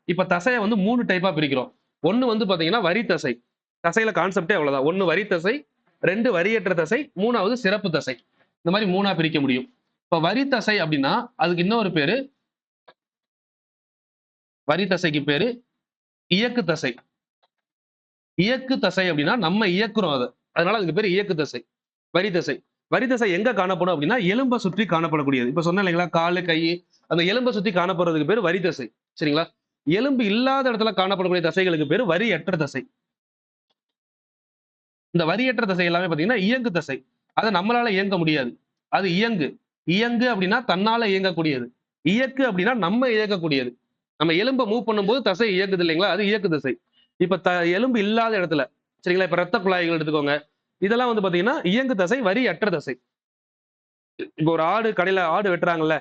இப்ப தசையை வந்து 3 டைப்பா பிரிக்கிறோம். ஒண்ணு வந்து பாத்தீங்கன்னா வரி தசை. தசையில கான்செப்டே அவ்வளவுதான். 1 வரி தசை, 2 வரியற்ற தசை, 3வது சிறப்பு தசை. இந்த மாதிரி 3ஆ பிரிக்க முடியும். இப்ப வரி தசை அப்படின்னா அதுக்கு இன்னொரு பேரு வரி தசைக்கு பேரு இயக்கு தசை. இயக்கு தசை அப்படின்னா நம்ம இயக்குறோம் அதை. அதனால அதுக்கு பேரு இயக்கு தசை. வரி தசை. வரி தசை எங்க காணப்படும் அப்படின்னா எலும்பை சுற்றி காணப்படக்கூடியது. இப்ப சொன்னேன் இல்லைங்களா, காலு, கை, அந்த எலும்பை சுத்தி காணப்படுறதுக்கு பேரு வரி தசை. சரிங்களா? எலும்பு இல்லாத இடத்துல காணப்படக்கூடிய தசைகளுக்கு பேரு வரியற்ற தசை. இந்த வரியற்ற தசை எல்லாமே பாத்தீங்கன்னா இயங்கு தசை. அதை நம்மளால இயங்க முடியாது. அது இயங்கு. இயங்கு அப்படின்னா தன்னால இயங்கக்கூடியது. இயக்கு அப்படின்னா நம்ம இயக்கக்கூடியது. நம்ம எலும்பை மூவ் பண்ணும்போது தசை இயக்குது இல்லைங்களா, அது இயக்கு தசை. இப்ப எலும்பு இல்லாத இடத்துல, சரிங்களா, இப்ப ரத்த குழாய்கள் எடுத்துக்கோங்க. இதெல்லாம் வந்து பாத்தீங்கன்னா இயங்கு தசை, வரி அற்ற தசை. இப்ப ஒரு ஆடு கடையில ஆடு வெட்டுறாங்கல்ல,